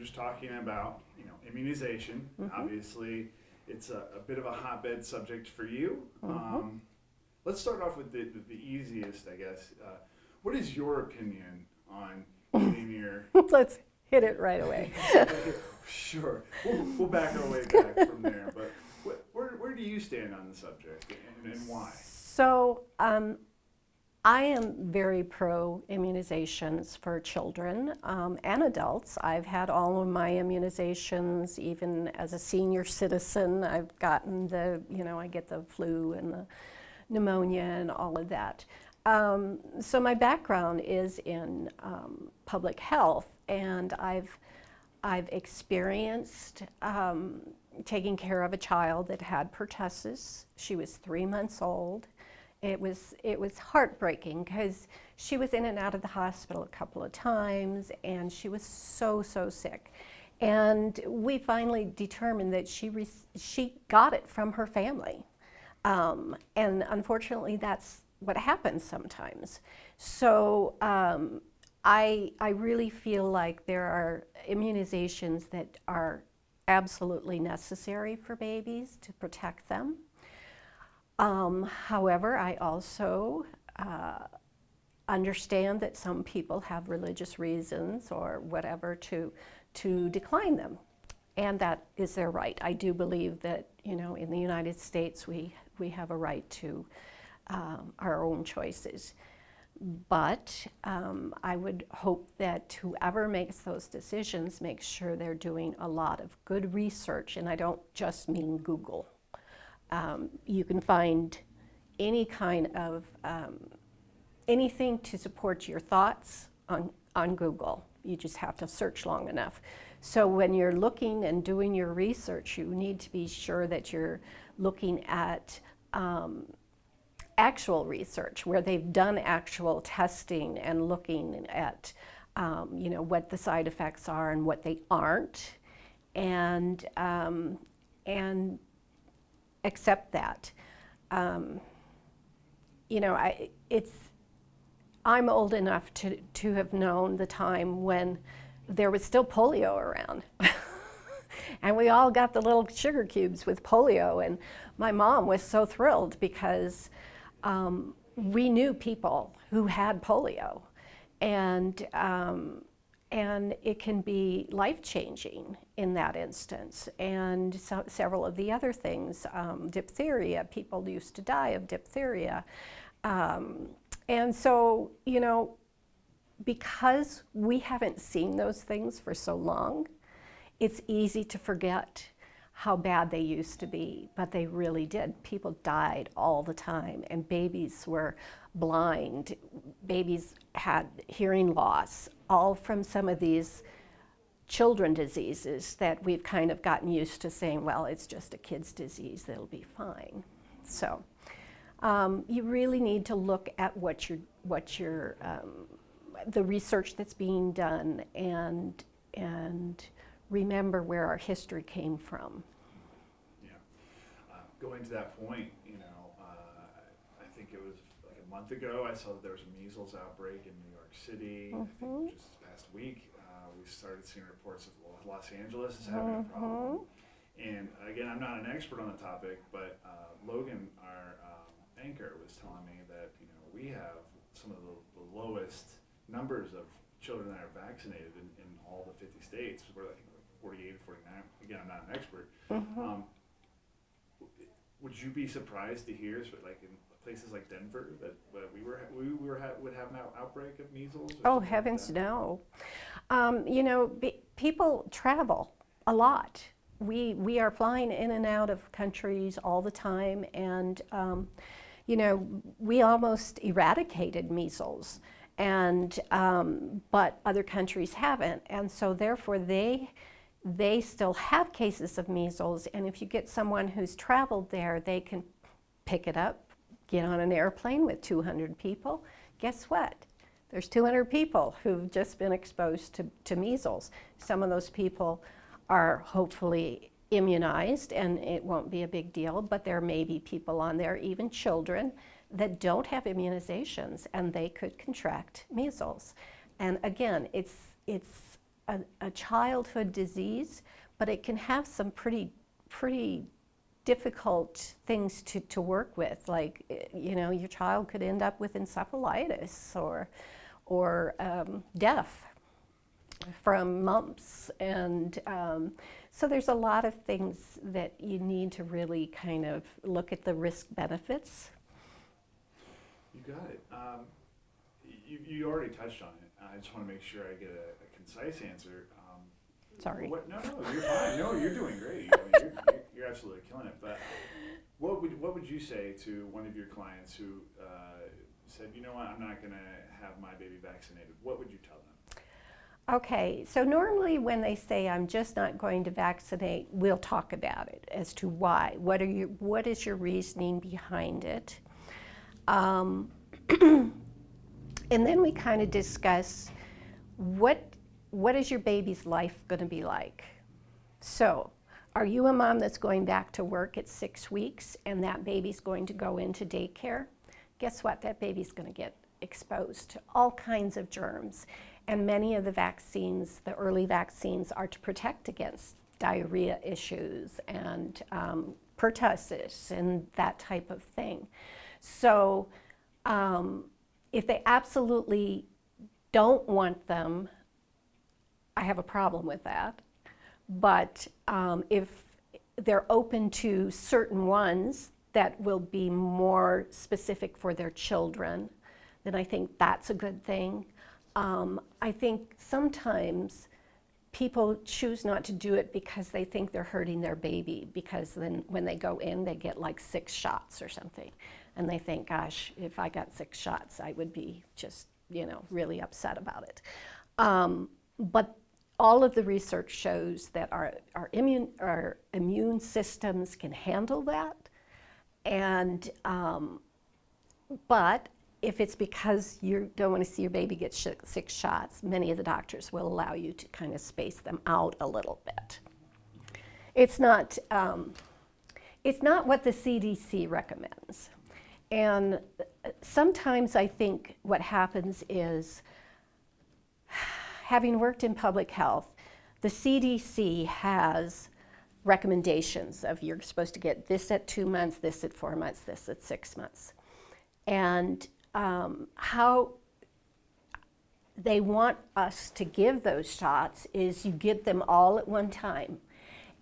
just talking about, immunization. Obviously, it's a bit of a hotbed subject for you. Let's start off with the easiest, I guess. What is your opinion on getting your... Let's hit it right away. Sure. We'll back our way back from there. But where do you stand on the subject, and why? So I am very pro immunizations for children and adults. I've had all of my immunizations, even as a senior citizen. I've gotten I get the flu and the pneumonia and all of that. So my background is in public health, and I've experienced taking care of a child that had pertussis. She was 3 months old. It was heartbreaking because she was in and out of the hospital a couple of times, and she was so sick. And we finally determined that she got it from her family. And unfortunately, that's what happens sometimes. So I really feel like there are immunizations that are absolutely necessary for babies to protect them. However, I also understand that some people have religious reasons or whatever to decline them, and that is their right. I do believe that, in the United States we have a right to our own choices. But I would hope that whoever makes those decisions makes sure they're doing a lot of good research, and I don't just mean Google. You can find any kind of anything to support your thoughts on Google. You just have to search long enough. So when you're looking and doing your research, you need to be sure that you're looking at actual research where they've done actual testing and looking at what the side effects are and what they aren't, and accept that. I'm old enough to have known the time when there was still polio around. And we all got the little sugar cubes with polio, and my mom was so thrilled because we knew people who had polio, and it can be life-changing in that instance. And several of the other things, diphtheria, people used to die of diphtheria. And so, because we haven't seen those things for so long, it's easy to forget how bad they used to be, but they really did. People died all the time, and babies were blind. Babies had hearing loss, all from some of these children diseases that we've kind of gotten used to saying, well, it's just a kid's disease, it'll be fine. So you really need to look at what your the research that's being done, and remember where our history came from. Yeah. Going to that point, I think it was like a month ago, I saw that there was a measles outbreak in New York City. I think just this past week, we started seeing reports of Los Angeles is having a problem. And again, I'm not an expert on the topic, but Logan, our anchor, was telling me that we have some of the lowest numbers of children that are vaccinated in all the 50 states. We're like 48 or 49. Again, I'm not an expert. Would you be surprised to hear, like in places like Denver, that would have an outbreak of measles? Oh, heavens no. People travel a lot. We are flying in and out of countries all the time, and we almost eradicated measles, and but other countries haven't, and so therefore they still have cases of measles. And if you get someone who's traveled there, they can pick it up, get on an airplane with 200 people. Guess what? There's 200 people who've just been exposed to measles. Some of those people are hopefully immunized and it won't be a big deal, but there may be people on there, even children, that don't have immunizations, and they could contract measles. And again, it's a childhood disease, but it can have some pretty difficult things to work with, like, you know, your child could end up with encephalitis or death from mumps, and so there's a lot of things that you need to really kind of look at the risk benefits. You got it. You already touched on it. I just want to make sure I get a concise answer. Sorry. No, you're fine. No, you're doing great. I mean, you're absolutely killing it. But what would you say to one of your clients who said, you know what, I'm not going to have my baby vaccinated? What would you tell them? Okay, so normally when they say, I'm just not going to vaccinate, we'll talk about it as to why. What is your reasoning behind it? And then we kind of discuss what is your baby's life going to be like? So, are you a mom that's going back to work at 6 weeks and that baby's going to go into daycare? Guess what? That baby's going to get exposed to all kinds of germs. And many of the vaccines, the early vaccines, are to protect against diarrhea issues and pertussis and that type of thing. So if they absolutely don't want them, I have a problem with that. But if they're open to certain ones that will be more specific for their children, then I think that's a good thing. I think sometimes people choose not to do it because they think they're hurting their baby, because then when they go in, they get like 6 shots or something. And they think, gosh, if I got 6 shots, I would be just, you know, really upset about it. But all of the research shows that our immune systems can handle that. And, but if it's because you don't want to see your baby get 6 shots, many of the doctors will allow you to kind of space them out a little bit. It's not what the CDC recommends. And sometimes I think what happens is, having worked in public health, the CDC has recommendations of you're supposed to get this at 2 months, this at 4 months, this at 6 months. And how they want us to give those shots is you give them all at one time.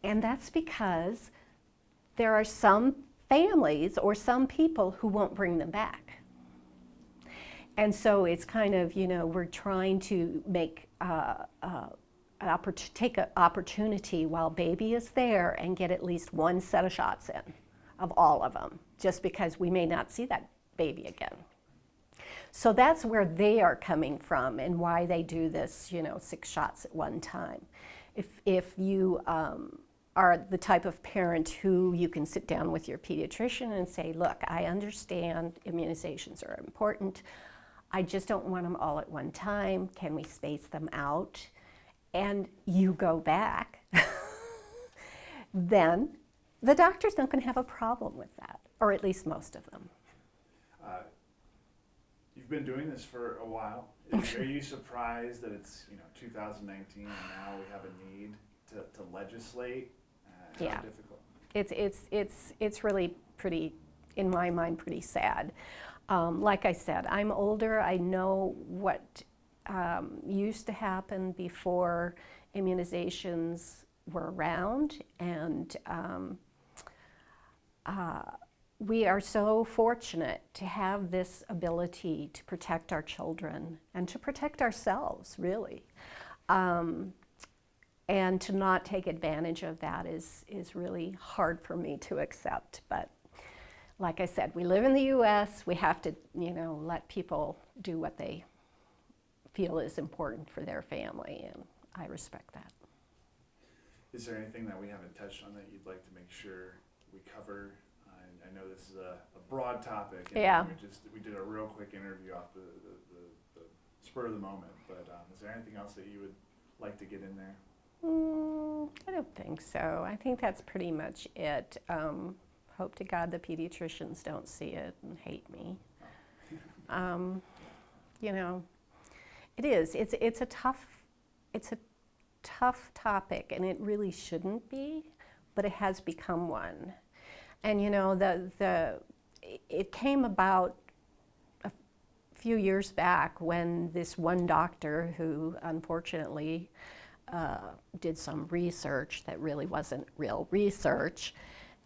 And that's because there are some families or some people who won't bring them back. And so it's kind of, you know, we're trying to make take an opportunity while baby is there and get at least 1 set of shots in of all of them, just because we may not see that baby again. So that's where they are coming from and why they do this, you know, 6 shots at one time. If you are the type of parent who you can sit down with your pediatrician and say, look, I understand immunizations are important. I just don't want them all at one time. Can we space them out? And you go back, then the doctor's not going to have a problem with that, or at least most of them. You've been doing this for a while. Are you surprised that it's 2019 and now we have a need to legislate? How Yeah. difficult? It's really pretty, in my mind, pretty sad. Like I said, I'm older. I know what used to happen before immunizations were around, and we are so fortunate to have this ability to protect our children and to protect ourselves, really. And to not take advantage of that is really hard for me to accept. But like I said, we live in the U.S. We have to, let people do what they feel is important for their family, and I respect that. Is there anything that we haven't touched on that you'd like to make sure we cover? I know this is a broad topic, and Yeah. we did a real quick interview off the spur of the moment, but is there anything else that you would like to get in there? I don't think so. I think that's pretty much it. Hope to God the pediatricians don't see it and hate me. It is. It's a tough topic, and it really shouldn't be, but it has become one. And you know, it came about a few years back when this one doctor who unfortunately did some research that really wasn't real research,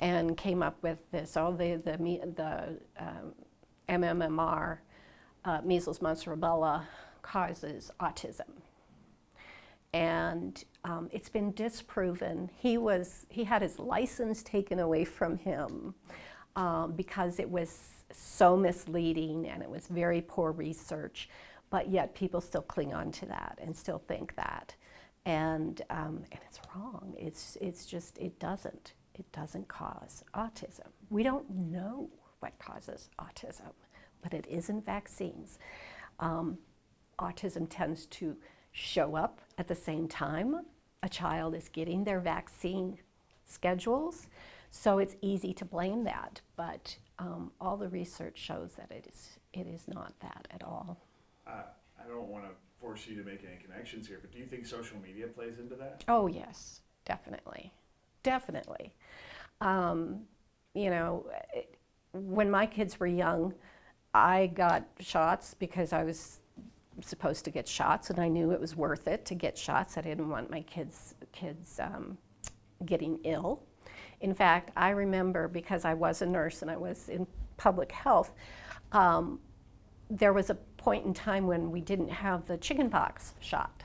and came up with this, MMR, measles, mumps, rubella, causes autism. And it's been disproven. He had his license taken away from him because it was so misleading and it was very poor research, but yet people still cling on to that and still think that. And it's wrong. It's just, it doesn't cause autism. We don't know what causes autism, but it isn't vaccines. Autism tends to show up at the same time a child is getting their vaccine schedules, so it's easy to blame that, but all the research shows that it is not that at all. I don't want to force you to make any connections here, but do you think social media plays into that? Oh yes, definitely, definitely. You know, when my kids were young, I got shots because I was supposed to get shots, and I knew it was worth it to get shots. I didn't want my kids getting ill. In fact, I remember, because I was a nurse and I was in public health, there was a point in time when we didn't have the chickenpox shot.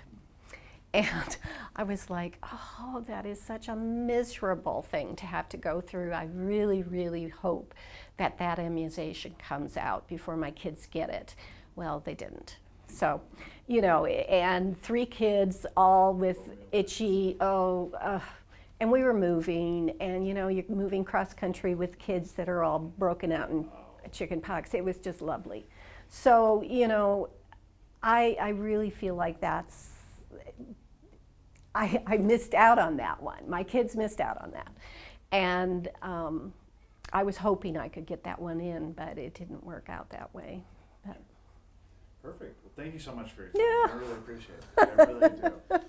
And I was like, oh, that is such a miserable thing to have to go through. I really, really hope that that immunization comes out before my kids get it. Well, they didn't. So, you know, and 3 kids all with itchy, and we were moving, and you know, you're moving cross country with kids that are all broken out in chickenpox. It was just lovely. So, you know, I really feel like that's, I missed out on that one. My kids missed out on that. And I was hoping I could get that one in, but it didn't work out that way. But. Perfect. Well, thank you so much for your time. Yeah. I really appreciate it. I really do.